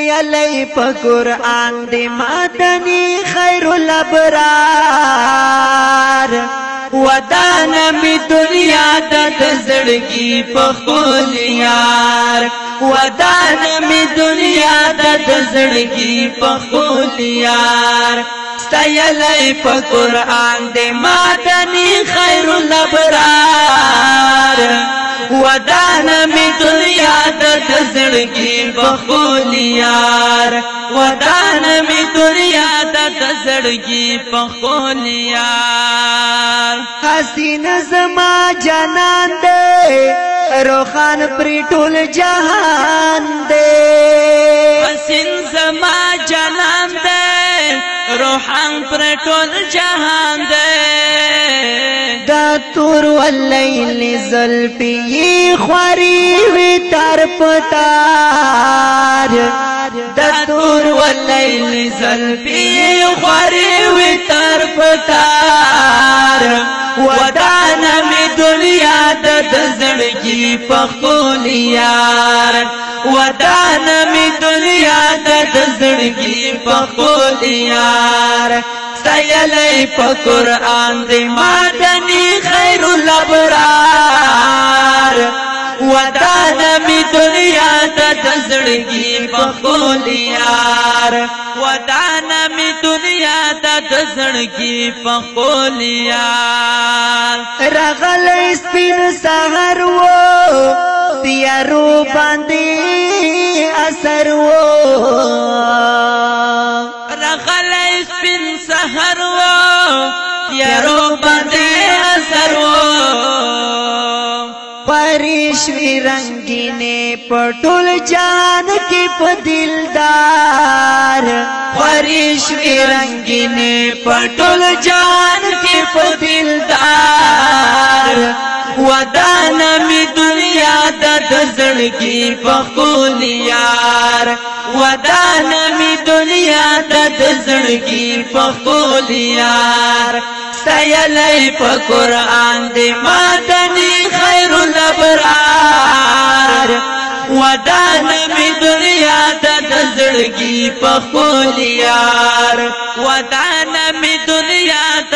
ستایلی په قرآن دی مدنی خیر الابرار ودانا می دنیا د زړګي په خپل یار ودانا می دنیا د زړګي په خپل یار ستایلی په قرآن دی مدنی خیر الابرار ودانا می دنیا د زړګي په خپل یار ودانا می دنیا د زړګي په خپل یار حسین زما جانان دے روخان پری ټول جهان دے حسین زما جانان دے روحان پر ټول جهان دے دا تور واللیل زلفی خواری وی تر پتار دا تور واللیل زلفی خواری وی تر پتار ودانا می دنیا د زړګي په خپل یار ودانا می دنیا د زړګي په خپل یار ستایلی په قرآن دی مدنی خیر الابرار ودانا می دنیا د زړګي په خپل یار ودانا می دنیا د زړګي په خپل یار رغلی سپین سحر و تیارو باندې اثر و رغلی سپین سحر و تیارو باندې اثر و پریشوی رنگینے پٹول جان کی پدلدار پریشوی رنگینے پٹول جان کی پدلدار ودانا می دنیا د زړګي په خپل یار ودانا می دنیا د زړګي په خپل یار ستایلی په قرآن دی مدنی خیر الابرار ودانا می دنیا د زړګي په خپل یار ودانا می دنیا د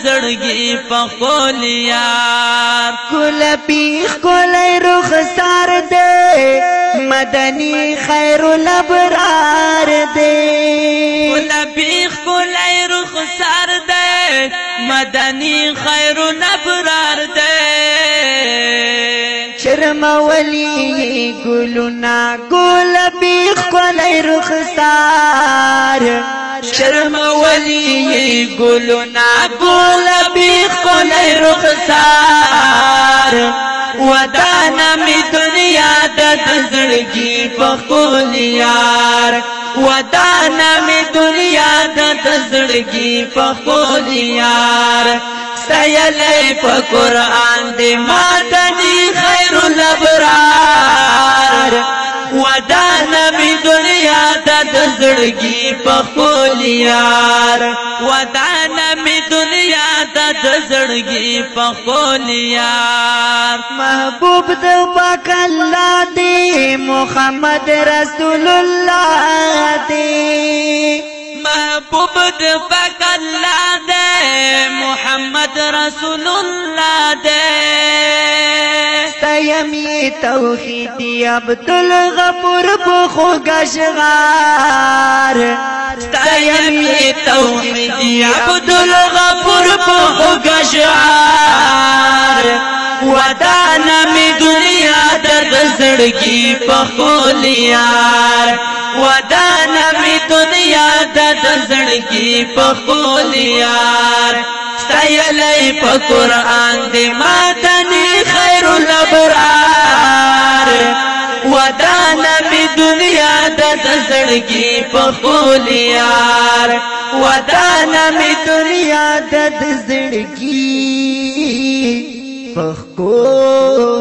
زړګي په خپل یار کل پیخ کولای رخسار دے مدنی خیر الابرار دے کل پیخ کولای رخسار دے مدنی خیر الابرار دے شرم ولی گلونا گل بیخ کولای رخسار شرم ولی گلونا گل بیخ کولای رخسار ودانا می دنیا د زړګي په خپل یار ودانا می دنیا د زړګي په خپل یار ستایلی په قرآن دی مدنی خیر الابرار ودانا می دنیا د زړګي په خپل یار ودانا می دنیا د زړګي په خپل یار محبوب د پاک الله دی محمد رسول الله دی محبوب د پاک الله دی محمد رسول الله دی ستایمی توحیدی عبدالغفور بخو گشغار ستایمی توحیدی عبدالغفور بخو گشغار ودانا می دنیا د زړګي په خپل یار ودانا می دنیا د زړګي په خپل یار ستایلی په قرآن دی مدنی خیر الابرار ودانا می دنیا د زړګي په خپل یار ودانا می دنیا د زړګي په خپل